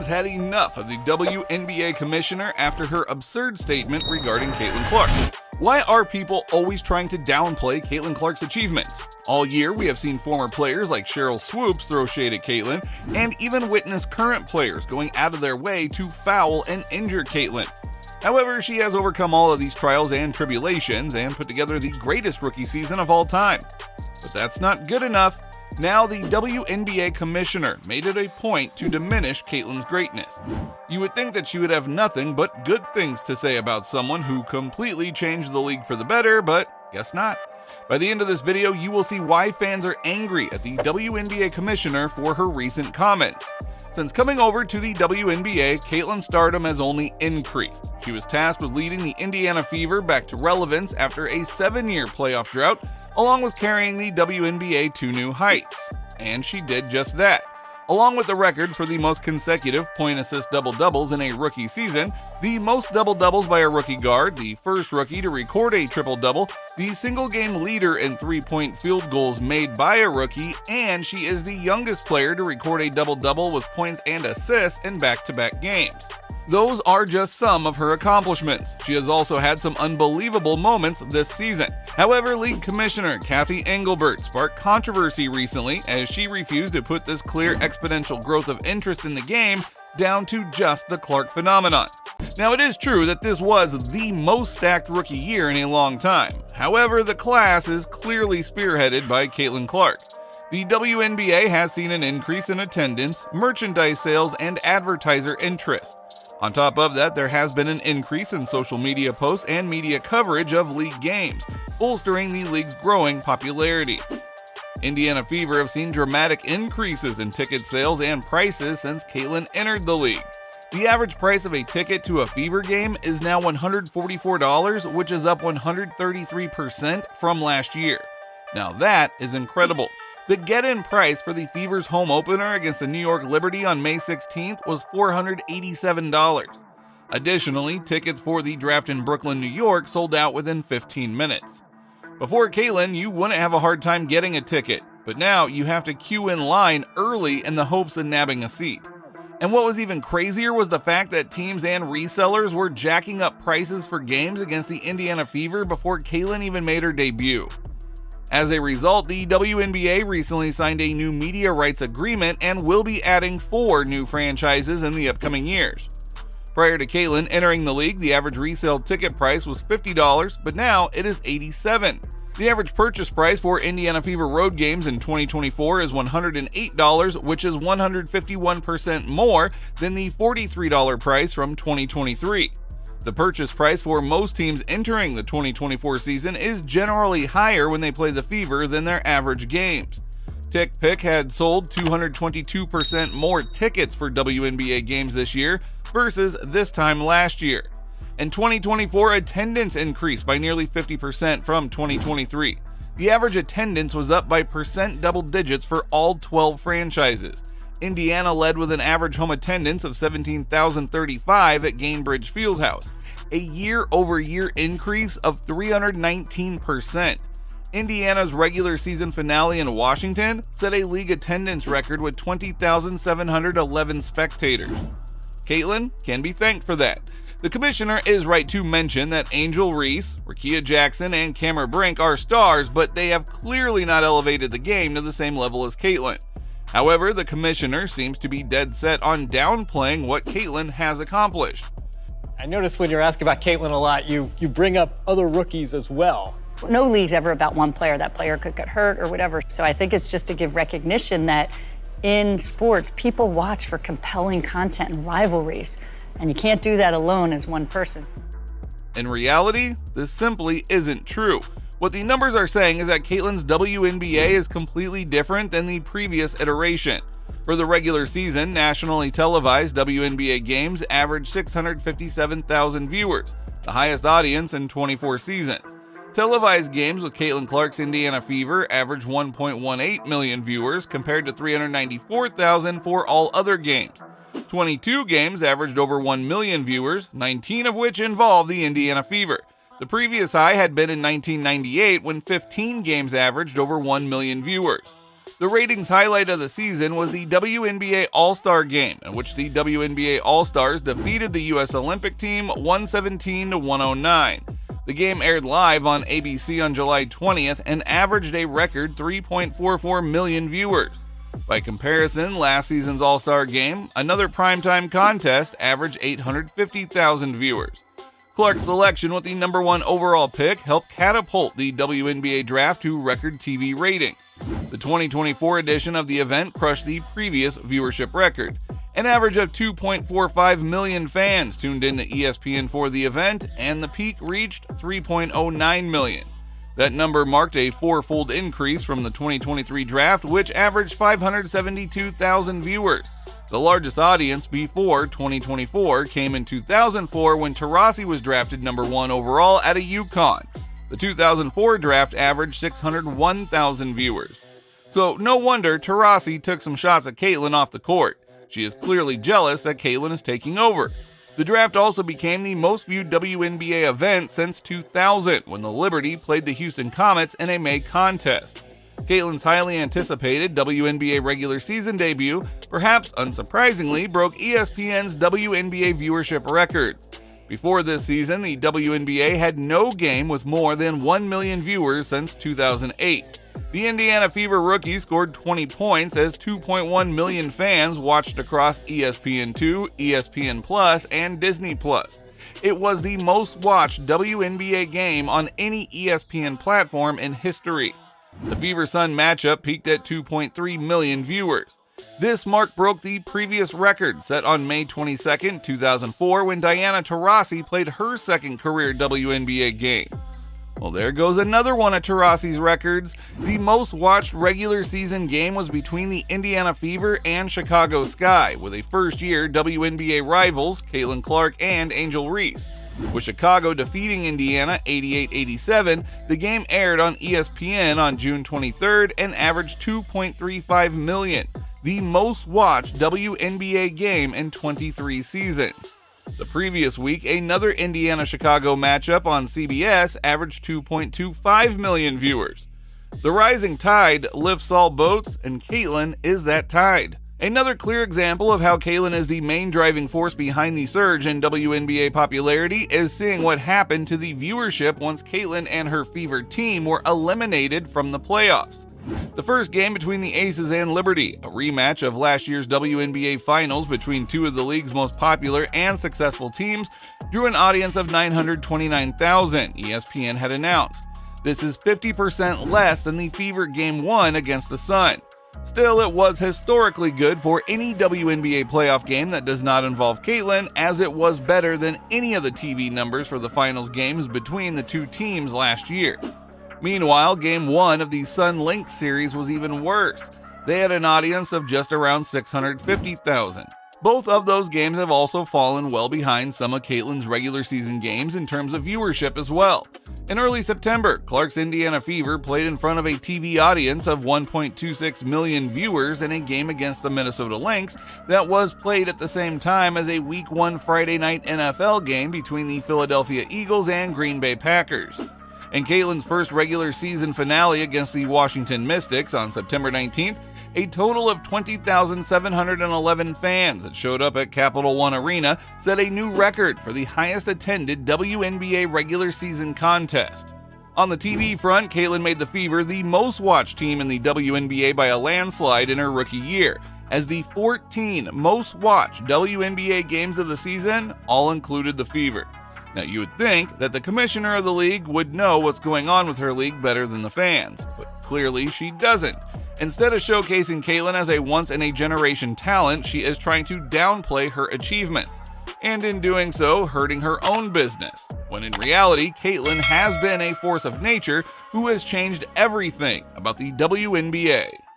has had enough of the WNBA commissioner after her absurd statement regarding Caitlin Clark. Why are people always trying to downplay Caitlin Clark's achievements? All year, we have seen former players like Cheryl Swoops throw shade at Caitlin, and even witnessed current players going out of their way to foul and injure Caitlin. However, she has overcome all of these trials and tribulations and put together the greatest rookie season of all time. But that's not good enough. Now the WNBA commissioner made it a point to diminish Caitlin's greatness. You would think that she would have nothing but good things to say about someone who completely changed the league for the better, but guess not. By the end of this video, you will see why fans are angry at the WNBA commissioner for her recent comments. Since coming over to the WNBA, Caitlin's stardom has only increased. She was tasked with leading the Indiana Fever back to relevance after a 7-year playoff drought, along with carrying the WNBA to new heights. And she did just that. Along with the record for the most consecutive point-assist double-doubles in a rookie season, the most double-doubles by a rookie guard, the first rookie to record a triple-double, the single-game leader in three-point field goals made by a rookie, and she is the youngest player to record a double-double with points and assists in back-to-back games. Those are just some of her accomplishments. She has also had some unbelievable moments this season. However, League Commissioner Kathy Engelbert sparked controversy recently as she refused to put this clear exponential growth of interest in the game down to just the Clark phenomenon. Now, it is true that this was the most stacked rookie year in a long time. However, the class is clearly spearheaded by Caitlin Clark. The WNBA has seen an increase in attendance, merchandise sales, and advertiser interest. On top of that, there has been an increase in social media posts and media coverage of league games, bolstering the league's growing popularity. Indiana Fever have seen dramatic increases in ticket sales and prices since Caitlin entered the league. The average price of a ticket to a Fever game is now $144, which is up 133% from last year. Now that is incredible. The get-in price for the Fever's home opener against the New York Liberty on May 16th was $487. Additionally, tickets for the draft in Brooklyn, New York sold out within 15 minutes. Before Caitlin, you wouldn't have a hard time getting a ticket, but now you have to queue in line early in the hopes of nabbing a seat. And what was even crazier was the fact that teams and resellers were jacking up prices for games against the Indiana Fever before Caitlin even made her debut. As a result, the WNBA recently signed a new media rights agreement and will be adding 4 new franchises in the upcoming years. Prior to Caitlin entering the league, the average resale ticket price was $50, but now it is $87. The average purchase price for Indiana Fever road games in 2024 is $108, which is 151% more than the $43 price from 2023. The purchase price for most teams entering the 2024 season is generally higher when they play the Fever than their average games. TickPick had sold 222% more tickets for WNBA games this year versus this time last year. In 2024, attendance increased by nearly 50% from 2023. The average attendance was up by percent double digits for all 12 franchises. Indiana led with an average home attendance of 17,035 at Gainbridge Fieldhouse, a year-over-year increase of 319%. Indiana's regular season finale in Washington set a league attendance record with 20,711 spectators. Caitlin can be thanked for that. The commissioner is right to mention that Angel Reese, Rickea Jackson, and Cameron Brink are stars, but they have clearly not elevated the game to the same level as Caitlin. However, the commissioner seems to be dead set on downplaying what Caitlin has accomplished. I noticed when you're asking about Caitlin a lot, you bring up other rookies as well. No league's ever about one player. That player could get hurt or whatever. So I think it's just to give recognition that in sports, people watch for compelling content and rivalries. And you can't do that alone as one person. In reality, this simply isn't true. What the numbers are saying is that Caitlin's WNBA is completely different than the previous iteration. For the regular season, nationally televised WNBA games averaged 657,000 viewers, the highest audience in 24 seasons. Televised games with Caitlin Clark's Indiana Fever averaged 1.18 million viewers compared to 394,000 for all other games. 22 games averaged over 1 million viewers, 19 of which involved the Indiana Fever. The previous high had been in 1998 when 15 games averaged over 1 million viewers. The ratings highlight of the season was the WNBA All-Star Game, in which the WNBA All-Stars defeated the U.S. Olympic team 117-109. The game aired live on ABC on July 20th and averaged a record 3.44 million viewers. By comparison, last season's All-Star Game, another primetime contest, averaged 850,000 viewers. Clark's selection with the number 1 overall pick helped catapult the WNBA draft to record TV ratings. The 2024 edition of the event crushed the previous viewership record. An average of 2.45 million fans tuned in to ESPN for the event, and the peak reached 3.09 million. That number marked a fourfold increase from the 2023 draft, which averaged 572,000 viewers. The largest audience before 2024 came in 2004 when Taurasi was drafted number 1 overall at a UConn. The 2004 draft averaged 601,000 viewers. So no wonder Taurasi took some shots at Caitlin off the court. She is clearly jealous that Caitlin is taking over. The draft also became the most viewed WNBA event since 2000, when the Liberty played the Houston Comets in a May contest. Caitlin's highly anticipated WNBA regular season debut, perhaps unsurprisingly, broke ESPN's WNBA viewership records. Before this season, the WNBA had no game with more than 1 million viewers since 2008. The Indiana Fever rookie scored 20 points as 2.1 million fans watched across ESPN2, ESPN Plus, and Disney Plus. It was the most watched WNBA game on any ESPN platform in history. The Fever-Sun matchup peaked at 2.3 million viewers. This mark broke the previous record set on May 22, 2004, when Diana Taurasi played her second career WNBA game. Well, there goes another one of Taurasi's records. The most watched regular season game was between the Indiana Fever and Chicago Sky, with a first-year WNBA rivals, Caitlin Clark and Angel Reese. With Chicago defeating Indiana 88-87, the game aired on ESPN on June 23rd and averaged 2.35 million, the most watched WNBA game in 23 seasons. The previous week, another Indiana-Chicago matchup on CBS averaged 2.25 million viewers. The rising tide lifts all boats, and Caitlin is that tide. Another clear example of how Caitlin is the main driving force behind the surge in WNBA popularity is seeing what happened to the viewership once Caitlin and her Fever team were eliminated from the playoffs. The first game between the Aces and Liberty, a rematch of last year's WNBA Finals between two of the league's most popular and successful teams, drew an audience of 929,000, ESPN had announced. This is 50% less than the Fever Game 1 against the Sun. Still, it was historically good for any WNBA playoff game that does not involve Caitlin, as it was better than any of the TV numbers for the finals games between the two teams last year. Meanwhile, Game 1 of the Sun Lynx series was even worse. They had an audience of just around 650,000. Both of those games have also fallen well behind some of Caitlin's regular season games in terms of viewership as well. In early September, Clark's Indiana Fever played in front of a TV audience of 1.26 million viewers in a game against the Minnesota Lynx that was played at the same time as a Week 1 Friday night NFL game between the Philadelphia Eagles and Green Bay Packers. In Caitlin's first regular season finale against the Washington Mystics on September 19th, a total of 20,711 fans that showed up at Capital One Arena set a new record for the highest attended WNBA regular season contest. On the TV front, Caitlin made the Fever the most watched team in the WNBA by a landslide in her rookie year, as the 14 most watched WNBA games of the season all included the Fever. Now, you would think that the commissioner of the league would know what's going on with her league better than the fans, but clearly she doesn't. Instead of showcasing Caitlin as a once-in-a-generation talent, she is trying to downplay her achievement, and in doing so, hurting her own business, when in reality, Caitlin has been a force of nature who has changed everything about the WNBA.